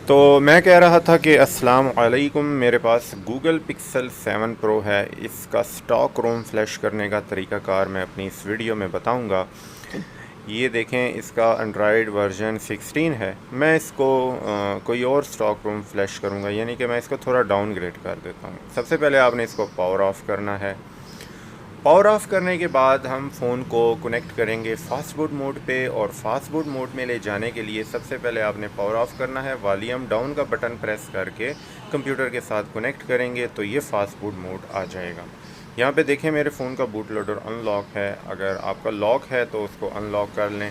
तो मैं कह रहा था कि अस्सलाम वालेकुम, मेरे पास गूगल पिक्सल 7 प्रो है। इसका स्टॉक रोम फ्लैश करने का तरीक़ाकार मैं अपनी इस वीडियो में बताऊंगा। ये देखें, इसका एंड्रॉयड वर्जन 16 है। मैं इसको कोई और स्टॉक रोम फ्लैश करूंगा, यानी कि मैं इसको थोड़ा डाउनग्रेड कर देता हूँ। सबसे पहले आपने इसको पावर ऑफ़ करना है। पावर ऑफ़ करने के बाद हम फ़ोन को कनेक्ट करेंगे फास्ट बूट मोड पे, और फास्ट बूट मोड में ले जाने के लिए सबसे पहले आपने पावर ऑफ़ करना है। वॉल्यूम डाउन का बटन प्रेस करके कंप्यूटर के साथ कनेक्ट करेंगे तो ये फास्ट बूट मोड आ जाएगा। यहाँ पे देखें, मेरे फ़ोन का बूट लोडर अनलॉक है। अगर आपका लॉक है तो उसको अनलॉक कर लें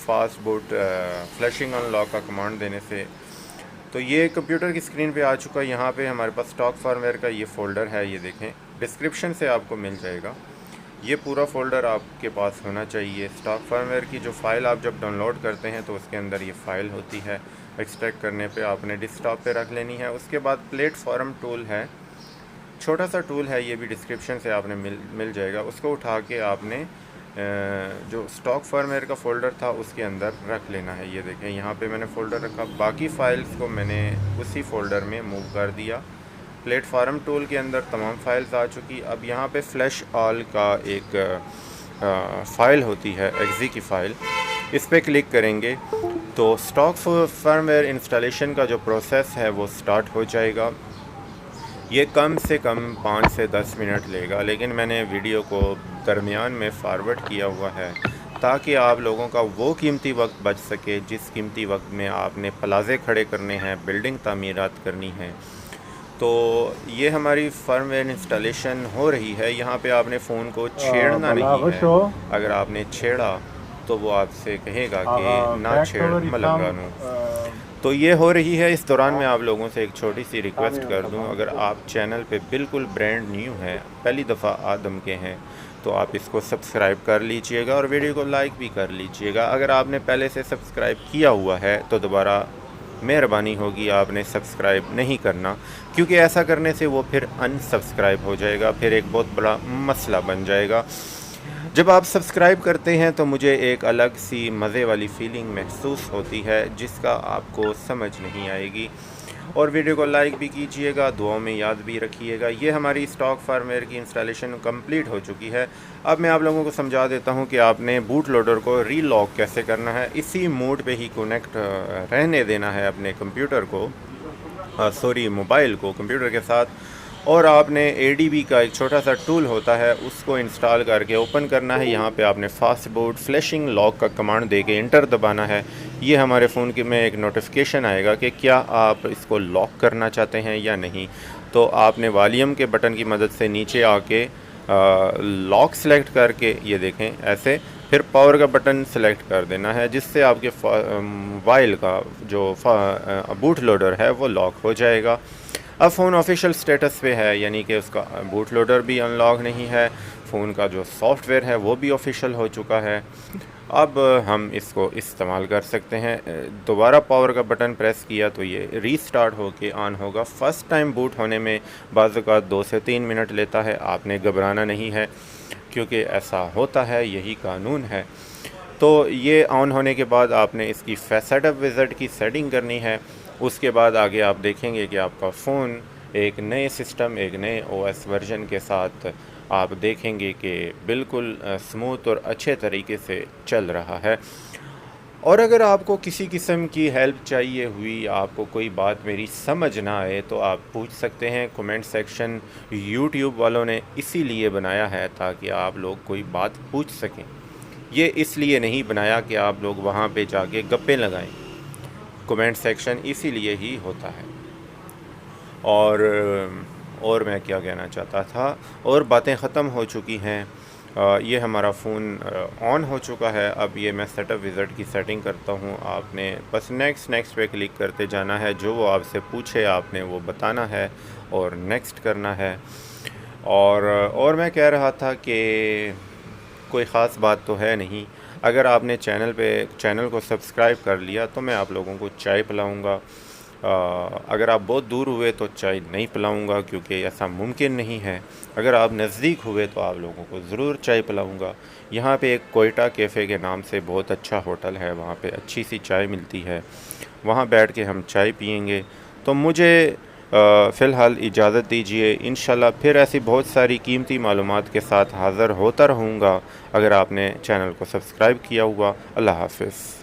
फास्ट बूट फ्लैशिंग अनलॉक का कमांड देने से। तो ये कंप्यूटर की स्क्रीन पे आ चुका है। यहाँ पे हमारे पास स्टॉक फार्मवेयर का ये फ़ोल्डर है, ये देखें, डिस्क्रिप्शन से आपको मिल जाएगा। ये पूरा फ़ोल्डर आपके पास होना चाहिए। स्टॉक फार्मवेयर की जो फ़ाइल आप जब डाउनलोड करते हैं तो उसके अंदर ये फ़ाइल होती है। एक्सट्रैक्ट करने पे आपने डेस्कटॉप पे रख लेनी है। उसके बाद प्लेटफॉर्म टूल है, छोटा सा टूल है, ये भी डिस्क्रिप्शन से आपने मिल जाएगा। उसको उठा के आपने जो स्टॉक फार्मवेयर का फ़ोल्डर था उसके अंदर रख लेना है। ये देखें, यहाँ पे मैंने फ़ोल्डर रखा। बाकी फ़ाइल्स को मैंने उसी फ़ोल्डर में मूव कर दिया। प्लेटफार्म टूल के अंदर तमाम फाइल्स आ चुकी। अब यहाँ पे फ्लैश ऑल का एक फ़ाइल होती है, एक्जी की फ़ाइल, इस पर क्लिक करेंगे तो स्टॉक फार्मवेयर इंस्टॉलेशन का जो प्रोसेस है वो स्टार्ट हो जाएगा। ये कम से कम 5 से 10 मिनट लेगा, लेकिन मैंने वीडियो को दरमियान में फारवर्ड किया हुआ है ताकि आप लोगों का वो कीमती वक्त बच सके जिस कीमती वक्त में आपने प्लाज़े खड़े करने हैं, बिल्डिंग तामीरात करनी है। तो ये हमारी फर्मवेयर इंस्टॉलेशन हो रही है। यहाँ पे आपने फ़ोन को छेड़ना नहीं है। Balagucho, अगर आपने छेड़ा तो वो आपसे कहेगा कि ना छेड़ factory some मलंगानू। तो ये हो रही है। इस दौरान मैं of आप लोगों से एक छोटी सी रिक्वेस्ट Italian कर दूं, अगर Sabanto. आप चैनल पे बिल्कुल ब्रांड न्यू हैं, पहली दफ़ा आदम के हैं, तो आप इसको सब्सक्राइब कर लीजिएगा और वीडियो को लाइक भी कर लीजिएगा। अगर आपने पहले से सब्सक्राइब किया हुआ है तो दोबारा मेहरबानी होगी आपने सब्सक्राइब नहीं करना, क्योंकि ऐसा करने से वो फिर अनसब्सक्राइब हो जाएगा, फिर एक बहुत बड़ा मसला बन जाएगा। जब आप सब्सक्राइब करते हैं तो मुझे एक अलग सी मज़े वाली फ़ीलिंग महसूस होती है जिसका आपको समझ नहीं आएगी। और वीडियो को लाइक भी कीजिएगा, दुआओं में याद भी रखिएगा। ये हमारी स्टॉक फार्मवेयर की इंस्टॉलेशन कंप्लीट हो चुकी है। अब मैं आप लोगों को समझा देता हूँ कि आपने बूट लोडर को रीलॉक कैसे करना है। इसी मोड पे ही कनेक्ट रहने देना है अपने कंप्यूटर को, मोबाइल को कंप्यूटर के साथ। और आपने ADB का एक छोटा सा टूल होता है, उसको इंस्टॉल करके ओपन करना है। यहाँ पे आपने फास्ट बूट फ्लैशिंग लॉक का कमांड दे के इंटर दबाना है। ये हमारे फ़ोन के में एक नोटिफिकेशन आएगा कि क्या आप इसको लॉक करना चाहते हैं या नहीं। तो आपने वॉल्यूम के बटन की मदद से नीचे आके लॉक सेलेक्ट करके, ये देखें ऐसे, फिर पावर का बटन सेलेक्ट कर देना है, जिससे आपके मोबाइल का जो बूट लोडर है वो लॉक हो जाएगा। अब फ़ोन ऑफिशियल स्टेटस पे है, यानी कि उसका बूट लोडर भी अनलॉक नहीं है, फ़ोन का जो सॉफ्टवेयर है वो भी ऑफिशियल हो चुका है। अब हम इसको इस्तेमाल कर सकते हैं। दोबारा पावर का बटन प्रेस किया तो ये रीस्टार्ट होके ऑन होगा। फ़र्स्ट टाइम बूट होने में बाज़ औक़ात 2 से 3 मिनट लेता है। आपने घबराना नहीं है, क्योंकि ऐसा होता है, यही कानून है। तो ये ऑन होने के बाद आपने इसकी सेटअप विज़िट की सेटिंग करनी है। उसके बाद आगे आप देखेंगे कि आपका फ़ोन एक नए सिस्टम, एक नए OS वर्जन के साथ आप देखेंगे कि बिल्कुल स्मूथ और अच्छे तरीके से चल रहा है। और अगर आपको किसी किस्म की हेल्प चाहिए हुई, आपको कोई बात मेरी समझ ना आए, तो आप पूछ सकते हैं कमेंट सेक्शन। यूट्यूब वालों ने इसीलिए बनाया है ताकि आप लोग कोई बात पूछ सकें। ये इसलिए नहीं बनाया कि आप लोग वहाँ पे जाके गप्पे लगाएं। कमेंट सेक्शन इसीलिए ही होता है। और मैं क्या कहना चाहता था, और बातें ख़त्म हो चुकी हैं। ये हमारा फ़ोन ऑन हो चुका है। अब ये मैं सेटअप विज़िट की सेटिंग करता हूँ। आपने बस नेक्स्ट नेक्स्ट पे क्लिक करते जाना है। जो वो आपसे पूछे आपने वो बताना है और नेक्स्ट करना है। और मैं कह रहा था कि कोई ख़ास बात तो है नहीं। अगर आपने चैनल को सब्सक्राइब कर लिया तो मैं आप लोगों को चाय पिलाऊँगा। अगर आप बहुत दूर हुए तो चाय नहीं पिलाऊंगा, क्योंकि ऐसा मुमकिन नहीं है। अगर आप नज़दीक हुए तो आप लोगों को ज़रूर चाय पिलाऊंगा। यहाँ पे एक कोयटा कैफ़े के नाम से बहुत अच्छा होटल है, वहाँ पे अच्छी सी चाय मिलती है। वहाँ बैठ के हम चाय पियेंगे। तो मुझे फ़िलहाल इजाज़त दीजिए। इंशाल्लाह फिर ऐसी बहुत सारी कीमती मालूमात के साथ हाज़िर होता रहूँगा। अगर आपने चैनल को सब्सक्राइब किया हुआ। अल्लाह हाफ़िज़।